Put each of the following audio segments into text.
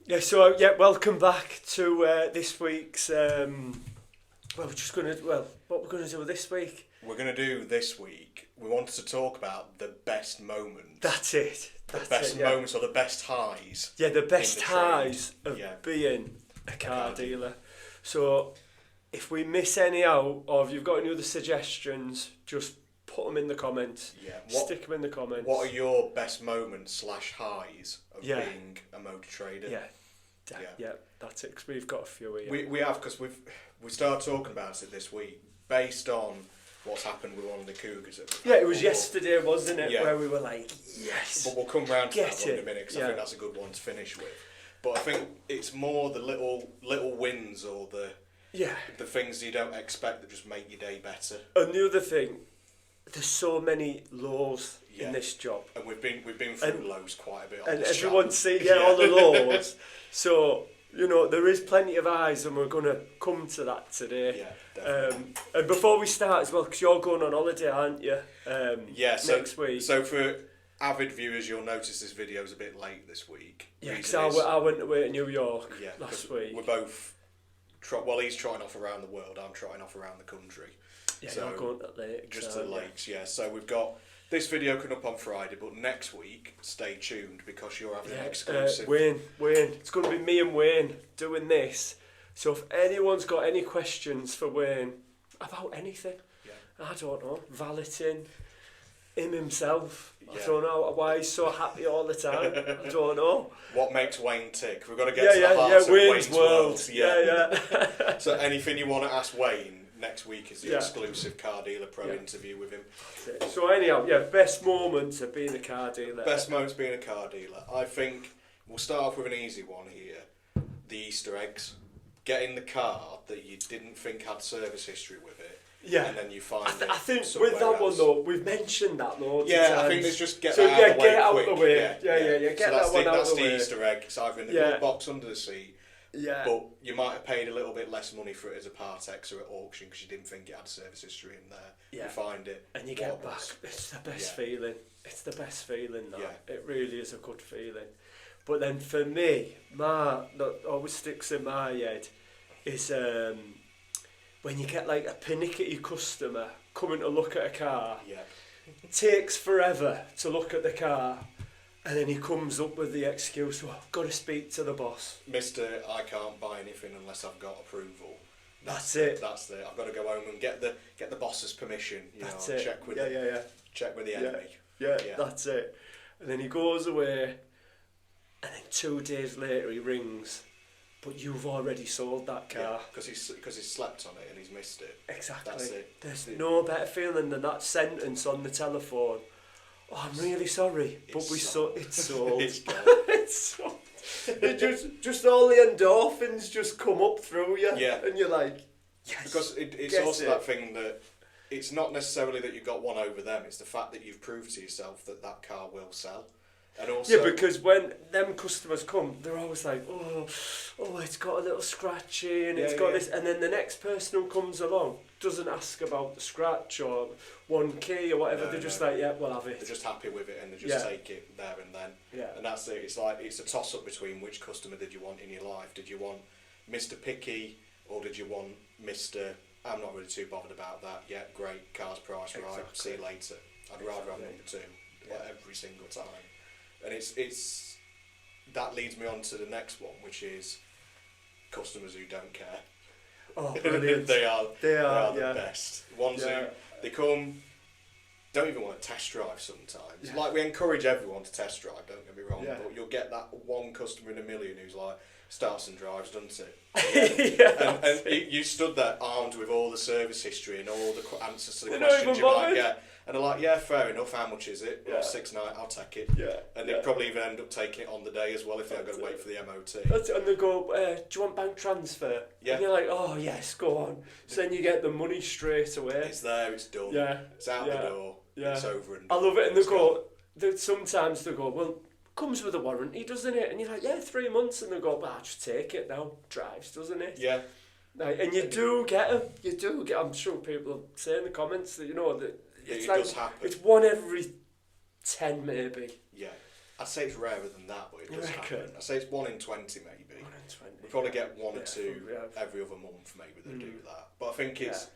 Welcome back to this week's. What we're going to do this week. We're going to do this week. We wanted to talk about the best moments. That's it. The best moments or the best highs. Yeah, the best highs of Yeah. being a car dealer. So, if we miss any out, or if you've got any other suggestions, just put them in the comments. Yeah. Stick them in the comments. What are your best moments / highs of being a motor trader? Yeah, that's it. Cause we've got a few here. We have, because we started talking about it this week based on what's happened with one of the Cougars. It was yesterday, wasn't it? Yeah. Where we were like, yes. But we'll come round to that one in a minute, because I Yeah. think that's a good one to finish with. But I think it's more the little wins or the things you don't expect that just make your day better. And the other thing, there's so many lows in this job, and we've been through lows quite a bit. And everyone's seeing all the lows. So there is plenty of highs, and we're going to come to that today. Yeah, definitely. And before we start as well, because you're going on holiday, aren't you? Next week. So for avid viewers, you'll notice this video's a bit late this week. Yeah, because I went away to New York last week. We're both. He's trotting off around the world. I'm trotting off around the country. Yeah, so you're going to the lakes. Just to the lakes, yeah. So we've got this video coming up on Friday, but next week, stay tuned, because you're having an exclusive. Wayne, it's going to be me and Wayne doing this. So if anyone's got any questions for Wayne about anything, I don't know, valeting, him himself, I don't know why he's so happy all the time. I don't know. What makes Wayne tick? We've got to get to the heart of Wayne's world. Yeah. So anything you want to ask Wayne, next week is the exclusive Car Dealer Pro interview with him. So anyhow, best moments of being a car dealer. Best moments being a car dealer. I think we'll start off with an easy one here. The Easter eggs. Getting the car that you didn't think had service history with it. Yeah. And then you find I think with that one though, we've mentioned that loads of times. I think it's just get that out of the way. Get that one out of the way. That's the Easter egg. It's either in the glove box under the seat. Yeah. But you might have paid a little bit less money for it as a Part X or at auction because you didn't think it had service history in there. Yeah. You find it. And you get back. It's the best feeling. It's the best feeling, that. Yeah. It really is a good feeling. But then for me, that always sticks in my head is when you get like a pernickety customer coming to look at a car. Yeah. It takes forever to look at the car. And then he comes up with the excuse, well, I've got to speak to the boss. Mister, I can't buy anything unless I've got approval. That's it. I've got to go home and get the boss's permission. That's it. Check with check with the enemy. Yeah, that's it. And then he goes away, and then 2 days later he rings, but you've already sold that car. Because he's slept on it and he's missed it. Exactly. That's it. There's no better feeling than that sentence on the telephone. Oh, I'm really sorry, but it's sold. It's sold. It's sold. Just all the endorphins just come up through you, and you're like, yes. Because it's also that thing that it's not necessarily that you got one over them. It's the fact that you've proved to yourself that car will sell. And also, because when them customers come, they're always like, oh, it's got a little scratchy and it's got this, and then the next person who comes along doesn't ask about the scratch or one key or whatever. They're just like, we'll have it. They're just happy with it and they just take it there and then. Yeah. And that's it. It's like it's a toss up between which customer did you want in your life. Did you want Mr. Picky or did you want Mr. I'm not really too bothered about that. Yeah, great, car's priced right. See you later. I'd rather have number two every single time. And it's that leads me on to the next one, which is customers who don't care. Oh, brilliant! they are the best. Ones who they come, don't even want to test drive sometimes. Yeah. Like we encourage everyone to test drive. Don't get me wrong, but you'll get that one customer in a million who's like starts and drives, doesn't it? And you stood there armed with all the service history and all the answers to the questions you might get. And they're like, yeah, fair enough, how much is it? Well, 6.9, I'll take it. Yeah. And they'd probably even end up taking it on the day as well if they've got to wait for the MOT. And they go, do you want bank transfer? Yeah. And you're like, oh, yes, go on. So then you get the money straight away. It's there, it's done. Yeah. It's out the door. Yeah. It's over and done. I love it. And sometimes they go, well, comes with a warranty, doesn't it? And you're like, 3 months. And they go, well, I'll just take it now. Drives, doesn't it? Yeah. Like, and you do get them. You do get. I'm sure people say in the comments that that it's it does happen. It's one every 10 maybe. Yeah, I'd say it's rarer than that, but it does happen. I'd say it's 1 in 20 maybe. 1 in 20. We probably get one or two every other month maybe that do that. But I think it's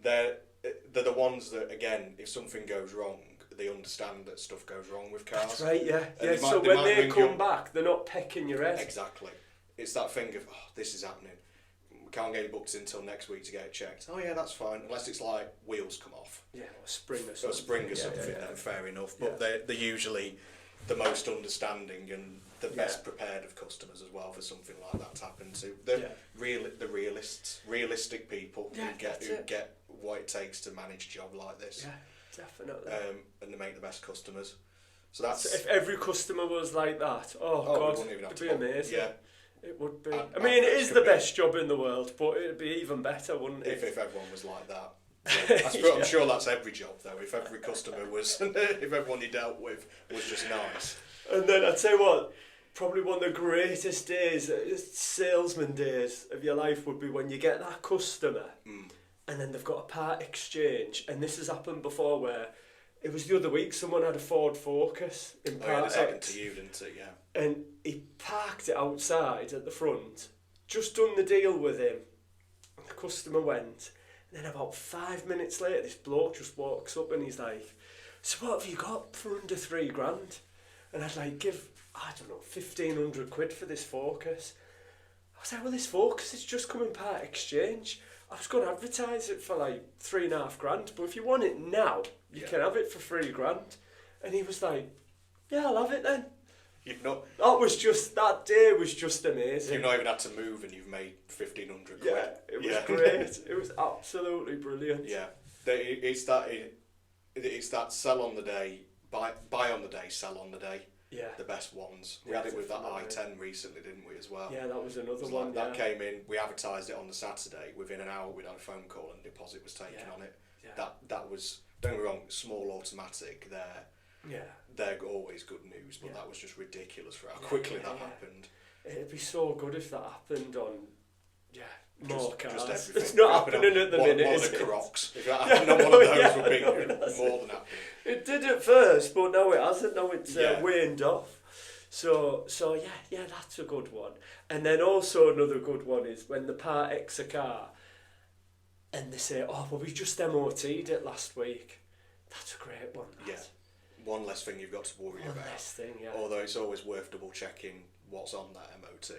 they're the ones that, again, if something goes wrong, they understand that stuff goes wrong with cars. That's right, yeah. So when they come back, they're not pecking your head. Exactly. It's that thing of, this is happening. We can't get it booked until next week to get it checked. Oh yeah, that's fine. Unless it's like wheels come off. Yeah, or spring or something. Then fair enough. But they're usually the most understanding and the best prepared of customers as well for something like that to happen to. The realistic people who get what it takes to manage a job like this. Yeah, definitely. And to make the best customers. So if every customer was like that, God, it'd be amazing. Yeah. It would be. I mean, it is the best job in the world, but it'd be even better, wouldn't it? If everyone was like that. I'm sure that's every job, though. If every customer was, if everyone you dealt with was just nice. And then I'd say probably one of the greatest days, salesman days of your life would be when you get that customer and then they've got a part exchange. And this has happened before where it was the other week, someone had a Ford Focus in part X. Happened to you, didn't it? Yeah. And he parked it outside at the front, just done the deal with him. And the customer went. And then about 5 minutes later, this bloke just walks up and he's like, so what have you got for under £3,000? And I'd like give, 1,500 quid for this Focus. I was like, well, this Focus is just come in part exchange. I was going to advertise it for like £3,500, but if you want it now, you can have it for £3,000. And he was like, yeah, I'll have it then. That day was just amazing. You've not even had to move and you've made 1,500 quid. Yeah, it was great. It was absolutely brilliant. Yeah, it's that sell on the day, buy on the day, sell on the day. Yeah, the best ones. We had it with that i10 recently, didn't we, as well? Yeah, that was another one. That came in. We advertised it on the Saturday. Within an hour, we'd had a phone call and a deposit was taken on it. Yeah. That was, don't get me wrong, small automatic. They're always good news, but that was just ridiculous for how quickly that happened. It'd be so good if that happened on more cars. Just everything. It's not happening at the minute. One of the Crocs. If that happened on one of those, would be more than happy. It did at first, but now it hasn't. Now it's waned off. So that's a good one. And then also another good one is when the part X a car, and they say, we just MOT'd it last week. That's a great one. Yeah. One less thing you've got to worry about. One less thing, yeah. Although it's always worth double checking what's on that MOT.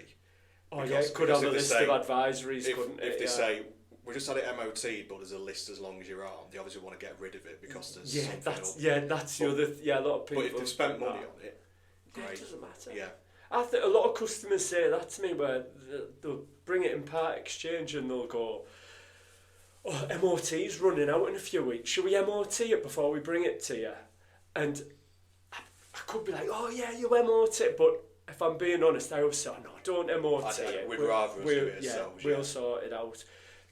It could have a list of advisories, couldn't it? If they say, we just had it MOT'd, but there's a list as long as your arm, they obviously want to get rid of it because there's something that's the other... a lot of people... But if they've spent money on it, great. It doesn't matter. Yeah. I think a lot of customers say that to me, where they'll bring it in part exchange and they'll go, MOT's running out in a few weeks. Should we MOT it before we bring it to you? And I could be like, you MOT it, but if I'm being honest, I always say, no, don't MOT it. We'd rather do it ourselves. We'll sort it out.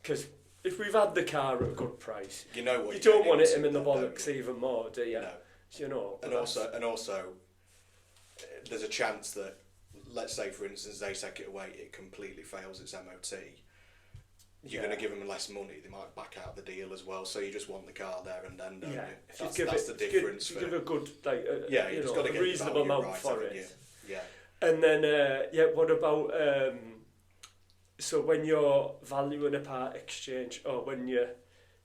Because if we've had the car at a good price, you know what you don't want to hit him in the bollocks even more, do you? No. You know. And also, there's a chance that, let's say for instance, they take it away, it completely fails its MOT. You're going to give them less money. They might back out the deal as well. So you just want the car there and then, don't you? That's the difference. You give a good, you just got to get a reasonable amount right, for it. Yeah. And then, what about? So when you're valuing a part exchange, or when you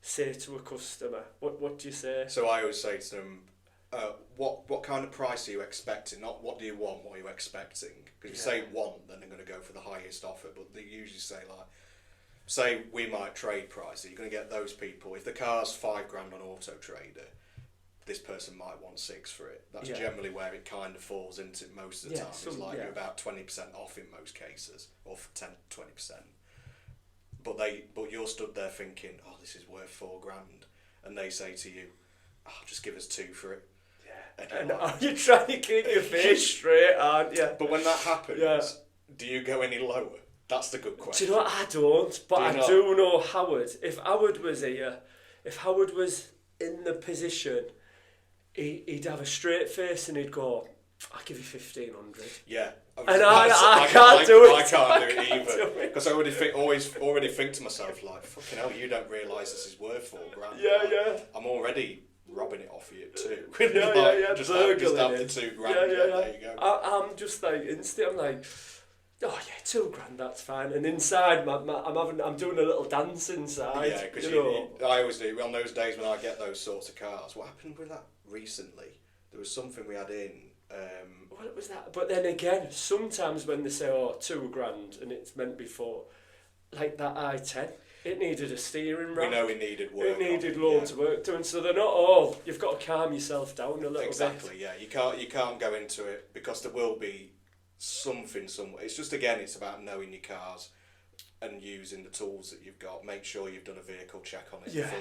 say to a customer, what do you say? So I always say to them, what kind of price are you expecting? Not what do you want, what are you expecting? Because if you say want, then they're going to go for the highest offer. But they usually say say we might trade price. You're going to get those people. If the car's $5,000 on Auto Trader, this person might want 6 for it. That's generally where it kind of falls into most of the time. It's you're about 20% off in most cases, or 10-20%. But you're stood there thinking, this is worth $4,000, and they say to you, just give us 2 for it. Yeah. And you're trying to keep your face straight, aren't you? But when that happens, do you go any lower? That's the good question. Do you know what? I don't, but I do know Howard. If Howard was here, if Howard was in the position, he'd have a straight face and he'd go, I'll give you 1,500. Yeah. And I can't do it. I can't do it either. Because I already think to myself, fucking hell, you don't realise this is worth $4,000. Yeah. I'm already robbing it off you at 2. Just after 2 grand. There you go. I'm just like instant. I'm like, oh yeah, 2 grand, that's fine. And inside, I'm doing a little dance inside. Yeah, because I always do. On those days when I get those sorts of cars, what happened with that recently? There was something we had in. What was that? But then again, sometimes when they say, oh, 2 grand, and it's meant before, like that I-10, it needed a steering rack. We know it needed work. It needed loads of work doing, so they're not all. You've got to calm yourself down a little bit. Exactly, yeah. You can't go into it because there will be something somewhere. It's just, again, it's about knowing your cars and using the tools that you've got. Make sure you've done a vehicle check on it before.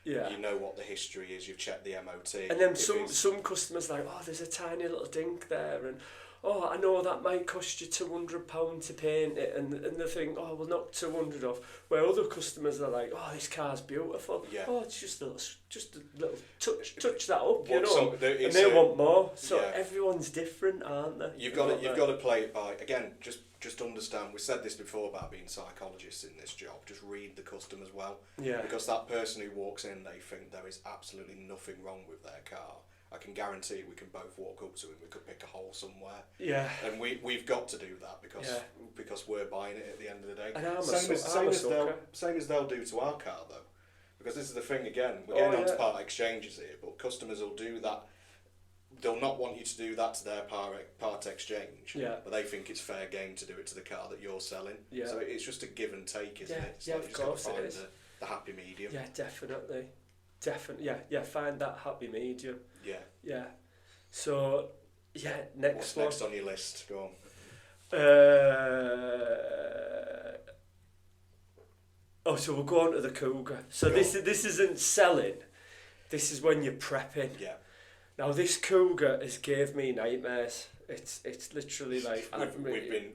Yeah. You know what the history is, you've checked the MOT. And then some customers like, oh, there's a tiny little dink there, and oh, I know that might cost you £200 to paint it, and they think, oh, we'll knock 200 off. Where other customers are like, oh, this car's beautiful. Yeah. Oh, it's just a little touch that up, you know. So and they want more. So everyone's different, aren't they? You've got to play it by, again, just understand. We said this before about being psychologists in this job. Just read the customers well. Yeah. Because that person who walks in, they think there is absolutely nothing wrong with their car. I can guarantee we can both walk up to him. We could pick a hole somewhere. Yeah. And we've got to do that because we're buying it at the end of the day. And Same as they'll do to our car though, because this is the thing again. We're getting onto part exchanges here, but customers will do that. They'll not want you to do that to their part exchange. Yeah. But they think it's fair game to do it to the car that you're selling. Yeah. So it's just a give and take, isn't it? It's of course it is. The happy medium. Yeah, definitely. Find that happy medium. Yeah. So, next one. What's next on your list? Go on. So we'll go on to the Cougar. So this isn't selling. This is when you're prepping. Yeah. Now this Cougar has gave me nightmares. It's literally like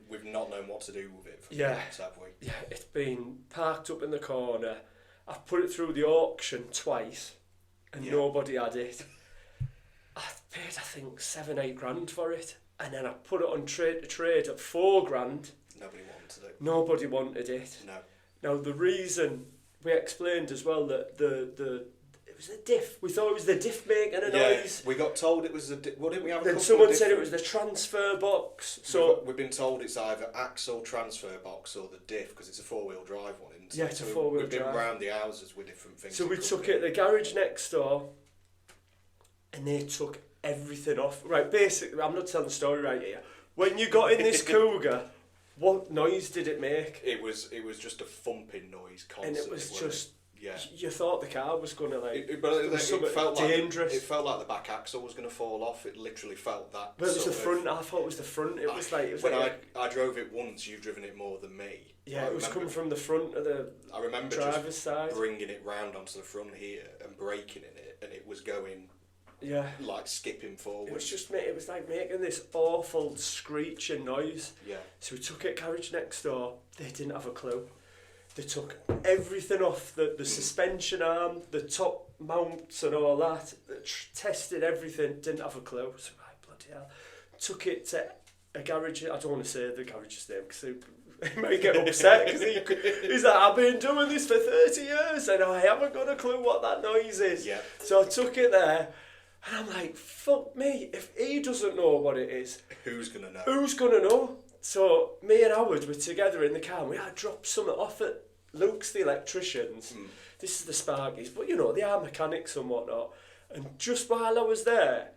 we've not known what to do with it for months, have we? Yeah, it's been parked up in the corner. I've put it through the auction twice, and nobody had it. I paid, I think, 7-8 grand for it, and then I put it on trade to trade at 4 grand. Nobody wanted it. No. Now the reason we explained as well that it was the diff. We thought it was the diff making a noise. We got told it was the diff. Well, didn't we have? Then someone said it was the transfer box. So we've been told it's either axle transfer box or the diff because it's a 4-wheel drive one. Yeah, it's a 4-wheel drive. We've been round the houses with different things. So we took it to the garage next door, and they took everything off. Right, basically, I'm not telling the story right here. When you got in this Cougar, what noise did it make? It was just a thumping noise constantly. And it was just... Yeah. You thought the car was going to it felt dangerous. It felt like the back axle was going to fall off. It literally felt that. But it was the front. I thought it was the front. I drove it once. You've driven it more than me. Yeah, it was coming from the front of the driver's side. Bringing it round onto the front here and braking in it, and it was going. Yeah. Like skipping forward. It was like making this awful screeching noise. Yeah. So we took it garage next door. They didn't have a clue. They took everything off, the suspension arm, the top mounts and all that. They tested everything, didn't have a clue. So, right, bloody hell. Took it to a garage. I don't want to say the garage's name because he might get upset because he's like, I've been doing this for 30 years and I haven't got a clue what that noise is. Yeah. So I took it there and I'm like, fuck me, if he doesn't know what it is, who's going to know? Who's going to know? So me and Howard were together in the car and we had dropped something off at Luke's, the electricians. This is the Sparkies, but you know, they are mechanics and whatnot. And just while I was there,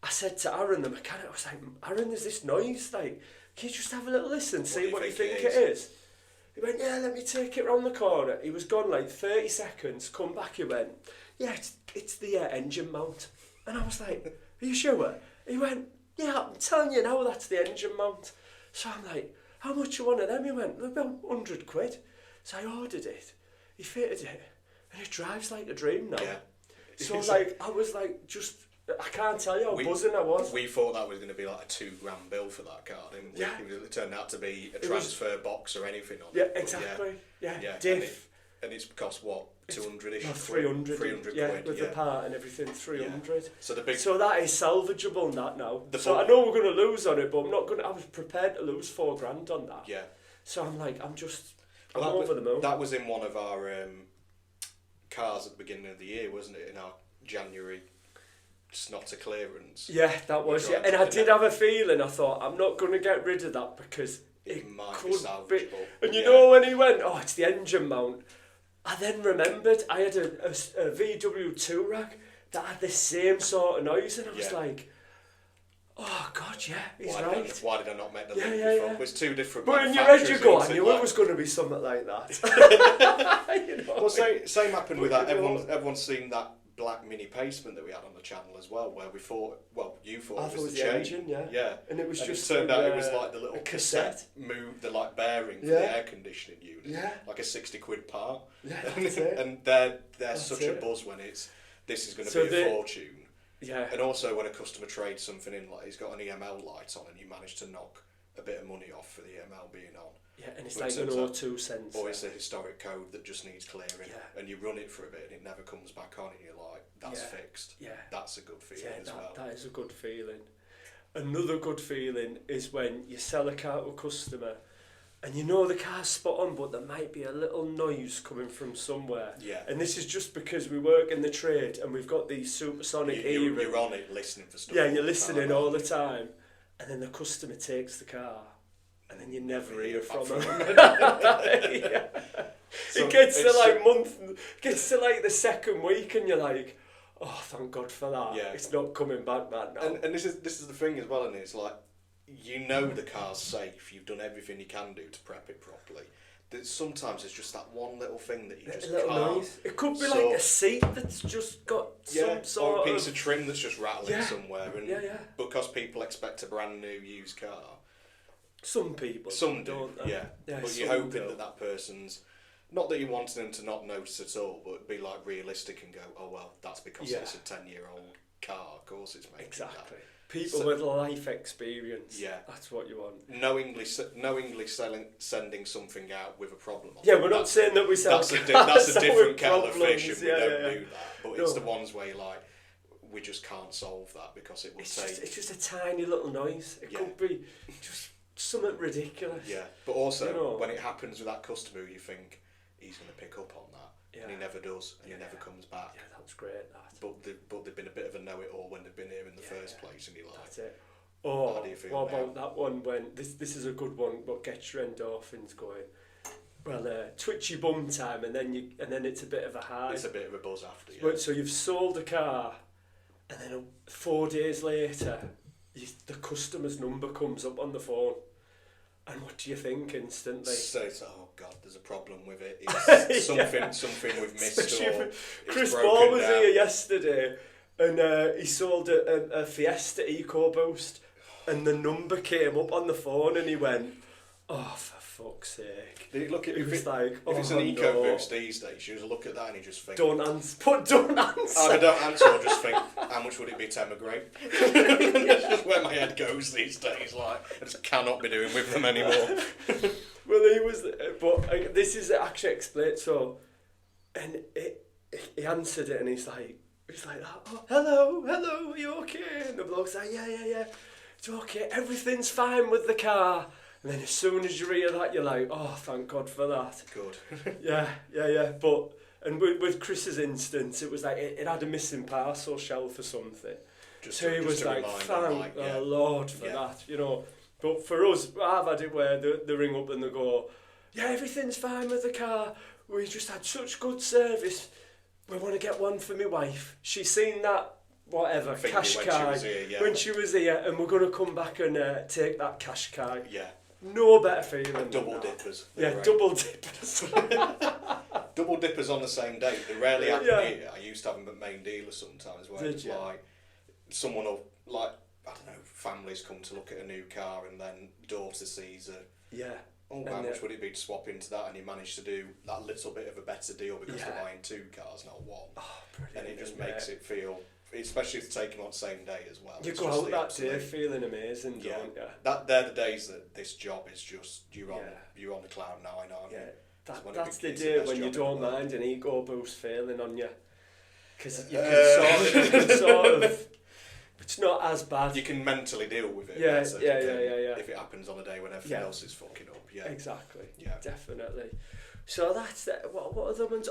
I said to Aaron, the mechanic, I was like, Aaron, there's this noise, like, can you just have a little listen, see what you think it is? He went, yeah, let me take it round the corner. He was gone like 30 seconds, come back, he went, yeah, it's the engine mount. And I was like, are you sure? He went, yeah, I'm telling you now, that's the engine mount. So I'm like, how much you want of them? He went, about 100 quid. So I ordered it, he fitted it, and it drives like a dream now. Yeah. So like, I was like, I can't tell you how buzzing I was. We thought that was going to be like a $2 grand bill for that car, didn't we? Yeah. It turned out to be a transfer box or anything on it. Yeah, exactly. Yeah. Diff. And it's cost what? 200-ish? 300 quid. Yeah, with the part and everything, 300. Yeah. So that is salvageable that now. So I know we're going to lose on it, but I was prepared to lose 4 grand on that. Yeah. So I'm like, I'm over the moon. That was in one of our cars at the beginning of the year, wasn't it? In our January snotter clearance. Yeah, that was, yeah. And I did have a feeling, I thought, I'm not going to get rid of that because it might could be salvageable. And you know when he went, oh, it's the engine mount, I then remembered I had a VW Touareg that had the same sort of noise, and I was like, oh God, yeah, he's right. Why did I not make the link before? Yeah. It's two different. But in your head you go, I knew it was going to be something like that. You know? Well, same happened with that. Everyone's seen that black mini pacement that we had on the channel as well, where we thought, well, you thought it was the chain. Engine, yeah. And it was just it turned out it was like the little cassette move, the like bearing for the air conditioning unit, like a 60 quid part. Yeah, that's it. And they're such a buzz when this is going to be a fortune. Yeah. And also when a customer trades something in, like he's got an EML light on and you manage to knock a bit of money off for the EML being on. Yeah, and it's like an O2 sensor. Or it's a historic code that just needs clearing, and you run it for a bit and it never comes back on, and you're like, that's fixed. Yeah. That's a good feeling as well. That is a good feeling. Another good feeling is when you sell a car to a customer and you know the car's spot on, but there might be a little noise coming from somewhere. Yeah. And this is just because we work in the trade and we've got these supersonic earrings. You're on it listening for stuff. Yeah, you're listening all the time. And then the customer takes the car and then you never hear from them. Yeah. So it gets to like the second week and you're like, oh, thank God for that. Yeah. It's not coming back, man, now. And this is the thing as well, and it's like, you know the car's safe, you've done everything you can do to prep it properly. Sometimes it's just that one little thing that you just can't. Noise. It could be like a seat that's just got some sort or a piece of trim that's just rattling somewhere. And yeah. Because people expect a brand new used car. Some people. Some don't. Yeah. But you're hoping that person's, not that you wanted them to not notice at all, but be like realistic and go, oh well, that's because it's a 10-year-old car. Of course, it's making exactly. That. People with life experience. Yeah, that's what you want. Knowingly sending something out with a problem on. Yeah, we're not saying that we sell. That's a different kettle of fish, and we don't do that. But it's the ones where you're like, we just can't solve that because it will take. It's just a tiny little noise. It could be just something ridiculous. Yeah, but also when it happens with that customer, you think he's going to pick up on that, and he never does, and he never comes back. Yeah, that's great. But they've been a bit of a know-it-all when they've been here in the first place, and you're like, that's it. Oh, what about that one when this is a good one, but gets your endorphins going. Well, twitchy bum time, and then it's a bit of a high. It's a bit of a buzz after. Yeah. So you've sold a car, and then 4 days later, the customer's number comes up on the phone. And what do you think instantly? So it's oh God, there's a problem with it. It's something we've missed. Or Chris Ball was here yesterday, and he sold a Fiesta EcoBoost, and the number came up on the phone, and he went, "Oh, for fuck's sake!" Look at if it's an EcoBoost these days, you just look at that and you just think, "Don't answer." Don't answer. Either don't answer or just think, how much would it be to emigrate? It's just where my head goes these days. Like, I just cannot be doing with them anymore. Well, he was, but this is actually explained. So, and he answered it, and he's like, oh, hello, are you okay? And the bloke's like, yeah, it's okay, everything's fine with the car. And then as soon as you hear that, you're like, oh, thank God for that. Good. Yeah. But and with Chris's instance, it was like it had a missing parcel shelf or something. So he was like, thank the Lord for that, you know. But for us, I've had it where they ring up and they go, yeah, everything's fine with the car. We just had such good service. We want to get one for my wife. She's seen that, whatever, cash card when she was here, and we're going to come back and take that cash card. Yeah. No better feeling. Double dippers. Yeah, double dippers. Double dippers on the same day. They rarely happen here. I used to have them at main dealers sometimes where it's like someone will, like, I don't know, families come to look at a new car and then daughter sees a... Yeah. Oh, how much would it be to swap into that? And you manage to do that little bit of a better deal because they're buying 2 cars, not 1. Oh, brilliant. And it just makes it feel... Especially if you take them on the same day as well. You go out that day feeling amazing, don't you? They're the days that this job is just, you're on the cloud 9, aren't you? That's the day when you don't mind an EcoBoost failing on you. Because you can sort of... It's not as bad. You can mentally deal with it. Yeah. If it happens on a day when everything else is fucking up. Yeah. Exactly. Yeah. Definitely. So that's what other ones?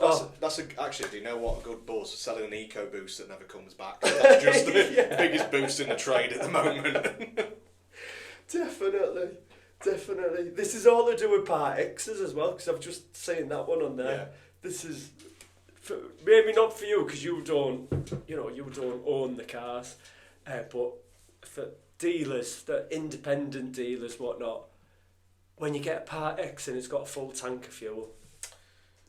Actually, do you know what? A good buzz selling an eco boost that never comes back. That's just the biggest boost in the trade at the moment. Definitely. This is all to do with Part X's as well, because I've just seen that one on there. Yeah. This is maybe not for you because you don't own the cars, but for dealers, the independent dealers, whatnot. When you get a Part X and it's got a full tank of fuel.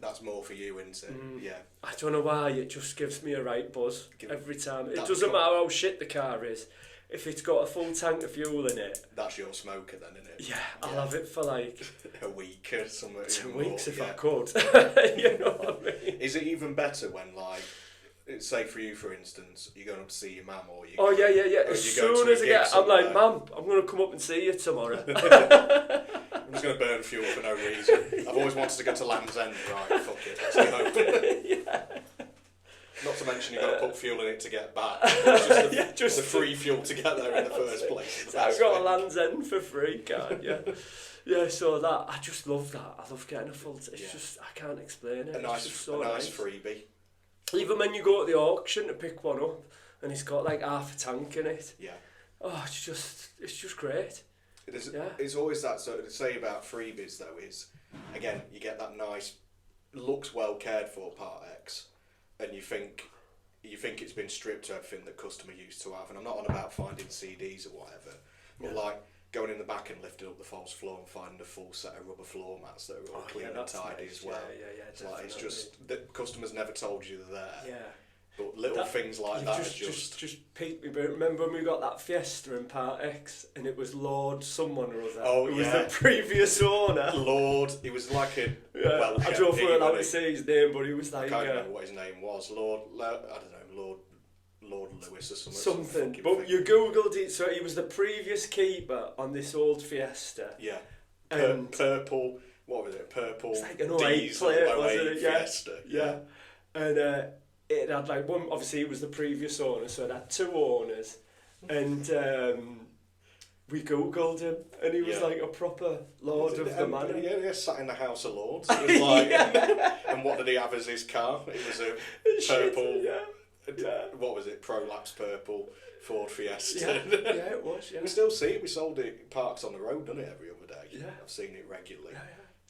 That's more for you, isn't it? Yeah. I don't know why, it just gives me a right buzz every time. It doesn't matter how shit the car is. If it's got a full tank of fuel in it... That's your smoker then, isn't it? Yeah, I'll have it for like... a week or something. 2 weeks if I could. You know what I mean? Is it even better when, like, say for you, for instance, you're going up to see your mum or you... Oh, yeah. As soon as I get... I'm like, Mum, I'm going to come up and see you tomorrow. I'm just going to burn fuel for no reason. I've always wanted to go to Land's End. Right, fuck it, let's go. Yeah. Not to mention you've got to put fuel in it to get back. It's just the free fuel to get there in the first place. I've got a Land's End for free, can't you? Yeah, so that, I just love that. I love getting a full... It's just, I can't explain it. A nice freebie. Even when you go to the auction to pick one up and it's got like half a tank in it. Yeah. Oh, it's just great. It's always that sort of, to say about freebies though is, again, you get that nice, looks well cared for Part X, and you think it's been stripped of everything that customer used to have. And I'm not on about finding CDs or whatever, but like going in the back and lifting up the false floor and finding a full set of rubber floor mats that are all clean and tidy as well. Yeah, it's just that customers never told you they're there. Yeah. But little things like that just piqued me. But remember when we got that Fiesta in Part X and it was Lord someone or other? Oh, it was the previous owner. Lord, he was like a... Yeah, well, I don't know if we're allowed to say his name, but he was like... I can't remember what his name was. Lord Lewis or something. But you googled it, so he was the previous keeper on this old Fiesta. Yeah. Purple... What was it? Purple... It's like an 08 plate, wasn't it? Fiesta. Yeah. And... it had like one, obviously it was the previous owner, so it had 2 owners, and we googled him and he was like a proper lord of the manor. Yeah, sat in the House of Lords. It was like, and what did he have as his car? It was a purple, what was it, Prolapse purple Ford Fiesta. Yeah, it was, We still see it, we sold it, parks on the road, doesn't it, every other day? Yeah. I've seen it regularly.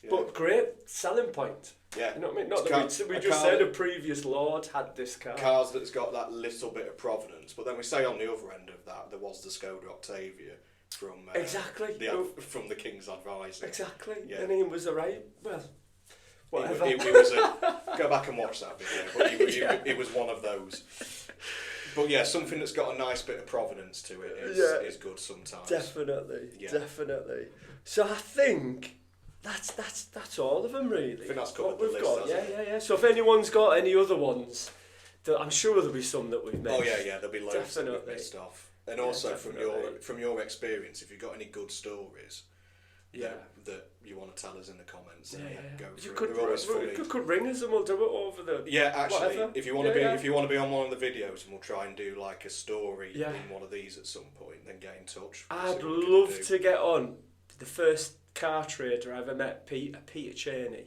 Yeah. But great selling point. Yeah. You know what I mean? Not that we just said a previous lord had this car. Cars that's got that little bit of provenance, but then we say on the other end of that, there was the Skoda Octavia from from the King's Advisor. Exactly. Yeah. And he was whatever. He was go back and watch that video, but he was one of those. But yeah, something that's got a nice bit of provenance to it is good sometimes. Definitely. So I think that's all of them really. I think that's covered what we've got. Yeah. So if anyone's got any other ones, I'm sure there'll be some that we've missed. Oh yeah, there'll be loads that we've missed off. And also from your experience, if you've got any good stories, that you want to tell us in the comments, go for it. You could ring us and we'll do it over the. Yeah, actually, whatever. if you want to be on one of the videos and we'll try and do like a story in one of these at some point, then get in touch. I'd love to get on. The first car trader I ever met, Peter Cheney.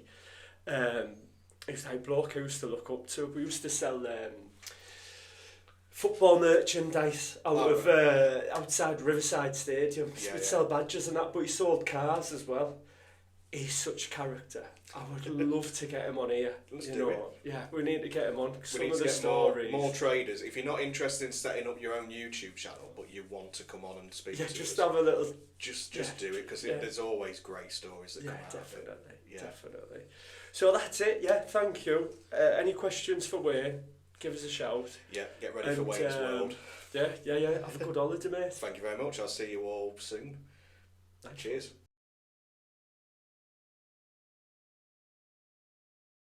He was like a bloke I used to look up to. We used to sell football merchandise outside Riverside Stadium. We'd sell badges and that, but he sold cars as well. He's such a character. I would love to get him on here. Let's do it. Yeah, we need to get him on. We need to get stories. More traders. If you're not interested in setting up your own YouTube channel, but you want to come on and speak to us, just have a little. Just do it because there's always great stories that come out of it. Definitely. So that's it. Yeah, thank you. Any questions for Wayne? Give us a shout. Yeah, get ready for Wayne's World. Yeah. Have a good holiday, mate. Thank you very much. I'll see you all soon. Cheers.